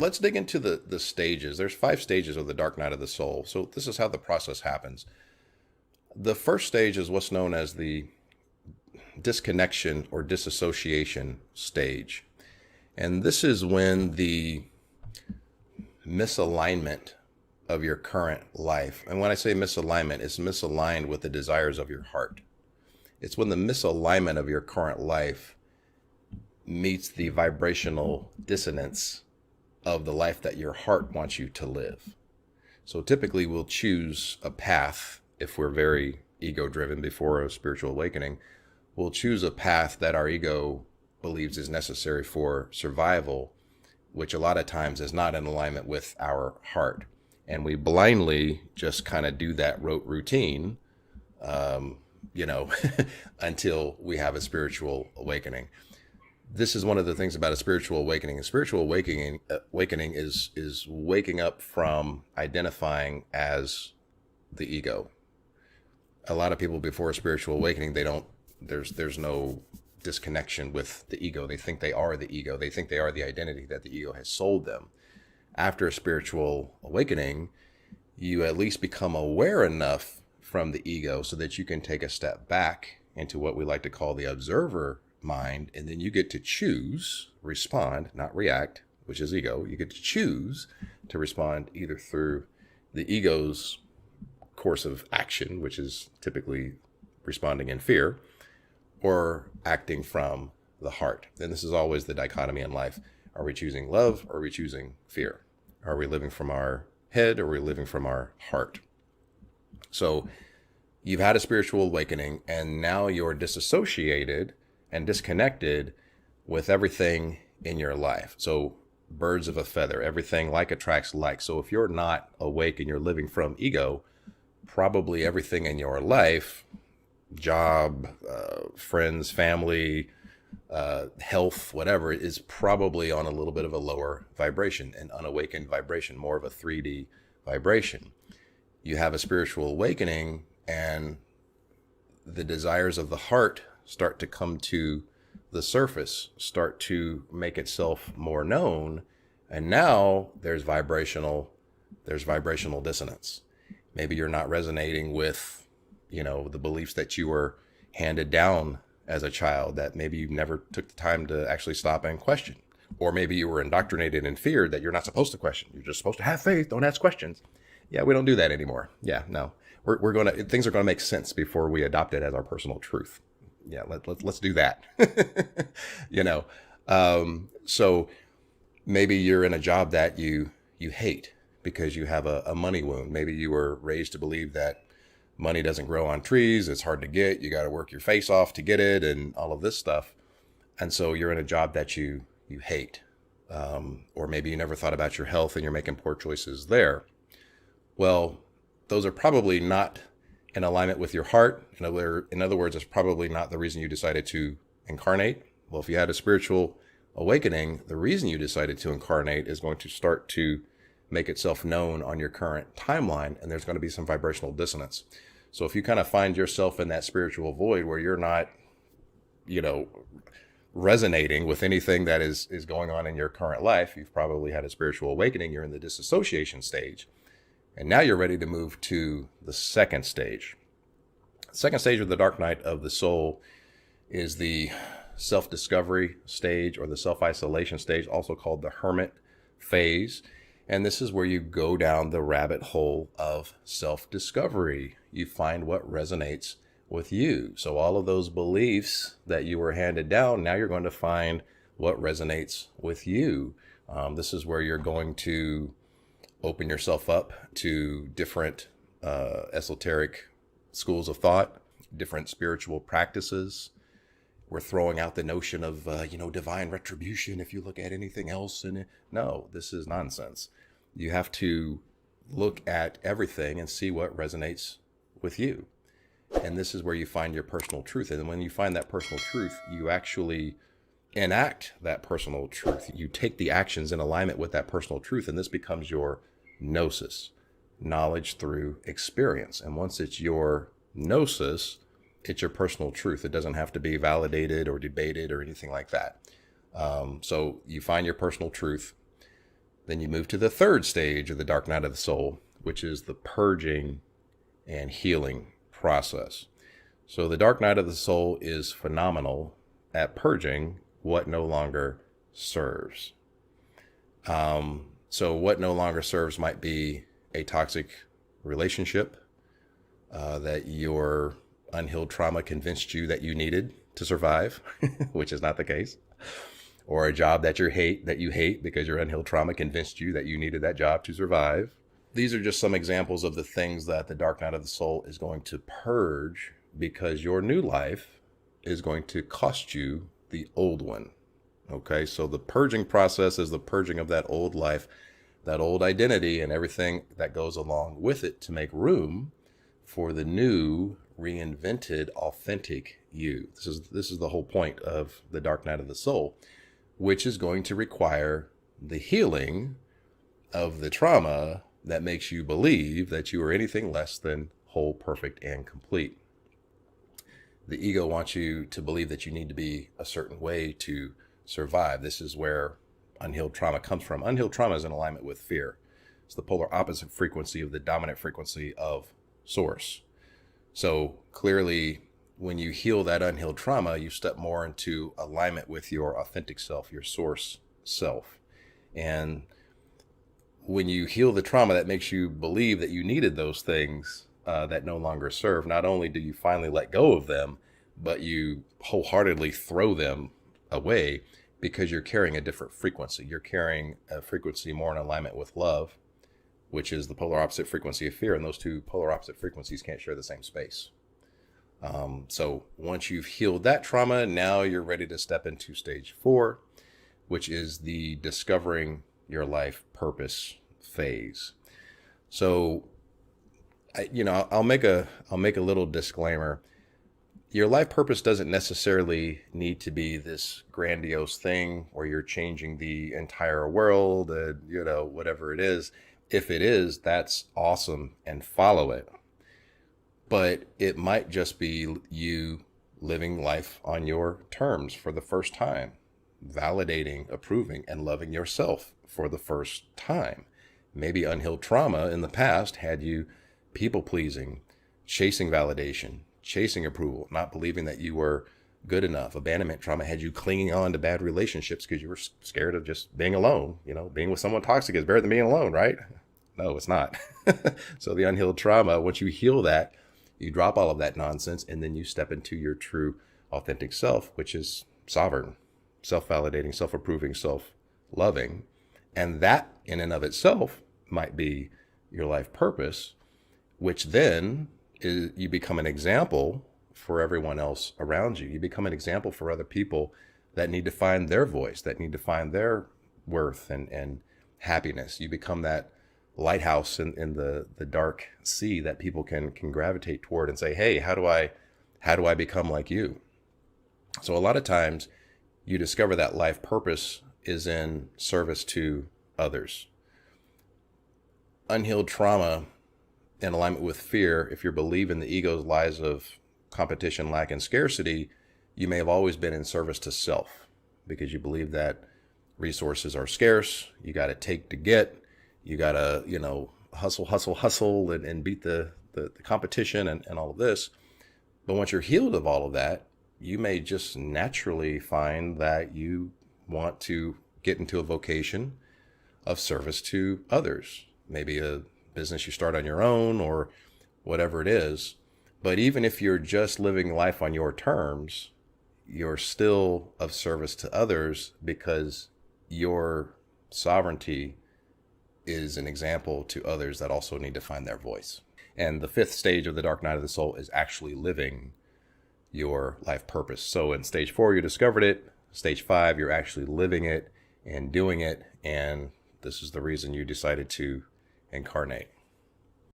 let's dig into the stages. There's 5 stages of the dark night of the soul. So this is how the process happens. The first stage is what's known as the disconnection or disassociation stage. And this is when the misalignment of your current life, and when I say misalignment, it's misaligned with the desires of your heart. It's when the misalignment of your current life meets the vibrational dissonance of the life that your heart wants you to live. So typically we'll choose a path, if we're very ego driven before a spiritual awakening, we'll choose a path that our ego believes is necessary for survival, which a lot of times is not in alignment with our heart. And we blindly just kind of do that rote routine, until we have a spiritual awakening. This is one of the things about a spiritual awakening. A spiritual awakening is waking up from identifying as the ego. A lot of people before a spiritual awakening, there's no disconnection with the ego. They think they are the ego. They think they are the identity that the ego has sold them. After a spiritual awakening, you at least become aware enough from the ego so that you can take a step back into what we like to call the observer mind, and then you get to choose, respond, not react, which is ego. You get to choose to respond either through the ego's course of action, which is typically responding in fear, or acting from the heart. And this is always the dichotomy in life. Are we choosing love, or are we choosing fear? Are we living from our head, or are we living from our heart? So you've had a spiritual awakening, and now you're disassociated and disconnected with everything in your life. So birds of a feather, everything like attracts like. So if you're not awake and you're living from ego, probably everything in your life, job, friends, family, health, whatever, is probably on a little bit of a lower vibration, an unawakened vibration, more of a 3D vibration. You have a spiritual awakening, and the desires of the heart start to come to the surface, start to make itself more known. And now there's vibrational dissonance. Maybe you're not resonating with, the beliefs that you were handed down as a child, that maybe you never took the time to actually stop and question. Or maybe you were indoctrinated in fear that you're not supposed to question. You're just supposed to have faith, don't ask questions. Yeah, we don't do that anymore. Yeah, no. Things are gonna make sense before we adopt it as our personal truth. Yeah, let's do that. So maybe you're in a job that you hate because you have a money wound. Maybe you were raised to believe that money doesn't grow on trees. It's hard to get. You got to work your face off to get it, and all of this stuff. And so you're in a job that you hate. Or maybe you never thought about your health and you're making poor choices there. Well, those are probably not in alignment with your heart. In other words, it's probably not the reason you decided to incarnate. Well, if you had a spiritual awakening, the reason you decided to incarnate is going to start to make itself known on your current timeline, and there's going to be some vibrational dissonance. So if you kind of find yourself in that spiritual void where you're not, resonating with anything that is going on in your current life, you've probably had a spiritual awakening. You're in the disassociation stage. And now you're ready to move to the second stage. The second stage of the dark night of the soul is the self-discovery stage, or the self-isolation stage, also called the hermit phase. And this is where you go down the rabbit hole of self-discovery. You find what resonates with you. So all of those beliefs that you were handed down, now you're going to find what resonates with you. This is where you're going to open yourself up to different esoteric schools of thought, different spiritual practices. We're throwing out the notion of, divine retribution if you look at anything else. No, this is nonsense. You have to look at everything and see what resonates with you. And this is where you find your personal truth. And when you find that personal truth, you actually enact that personal truth. You take the actions in alignment with that personal truth, and this becomes your gnosis, knowledge through experience. And once it's your gnosis, it's your personal truth. It doesn't have to be validated or debated or anything like that. So you find your personal truth, Then you move to the third stage of the dark night of the soul, which is the purging and healing process. So the dark night of the soul is phenomenal at purging what no longer serves. So what no longer serves might be a toxic relationship that your unhealed trauma convinced you that you needed to survive, which is not the case. Or a job that you hate because your unhealed trauma convinced you that you needed that job to survive. These are just some examples of the things that the dark night of the soul is going to purge, because your new life is going to cost you the old one. Okay, so the purging process is the purging of that old life, that old identity, and everything that goes along with it to make room for the new, reinvented, authentic you. This is the whole point of the dark night of the soul, which is going to require the healing of the trauma that makes you believe that you are anything less than whole, perfect, and complete. The ego wants you to believe that you need to be a certain way to survive. This is where unhealed trauma comes from. Unhealed trauma is in alignment with fear. It's the polar opposite frequency of the dominant frequency of source. So clearly, when you heal that unhealed trauma, you step more into alignment with your authentic self, your source self. And when you heal the trauma that makes you believe that you needed those things that no longer serve, not only do you finally let go of them, but you wholeheartedly throw them away, because you're carrying a different frequency. You're carrying a frequency more in alignment with love, which is the polar opposite frequency of fear. And those two polar opposite frequencies can't share the same space. So once you've healed that trauma, now you're ready to step into stage 4, which is the discovering your life purpose phase. So, I'll make a little disclaimer. Your life purpose doesn't necessarily need to be this grandiose thing where you're changing the entire world, whatever it is. If it is, that's awesome, and follow it. But it might just be you living life on your terms for the first time, validating, approving, and loving yourself for the first time. Maybe unhealed trauma in the past had you people-pleasing, chasing validation, chasing approval, not believing that you were good enough. Abandonment trauma had you clinging on to bad relationships because you were scared of just being alone. Being with someone toxic is better than being alone, right? No, it's not. So the unhealed trauma, once you heal that, you drop all of that nonsense, and then you step into your true, authentic self, which is sovereign, self-validating, self-approving, self-loving. And that in and of itself might be your life purpose, which then is, you become an example for everyone else around you. You become an example for other people that need to find their voice, that need to find their worth and happiness. You become that lighthouse in the dark sea that people can gravitate toward and say, hey, how do I become like you? So a lot of times you discover that life purpose is in service to others. Unhealed trauma in alignment with fear, if you're believing the ego's lies of competition, lack, and scarcity, you may have always been in service to self because you believe that resources are scarce. You got to take to get. You got to, hustle, and beat the competition and all of this. But once you're healed of all of that, you may just naturally find that you want to get into a vocation of service to others. Maybe a business you start on your own or whatever it is. But even if you're just living life on your terms, you're still of service to others because your sovereignty is an example to others that also need to find their voice. And the 5th stage of the dark night of the soul is actually living your life purpose. So in stage 4, you discovered it. Stage 5, you're actually living it and doing it. And this is the reason you decided to incarnate.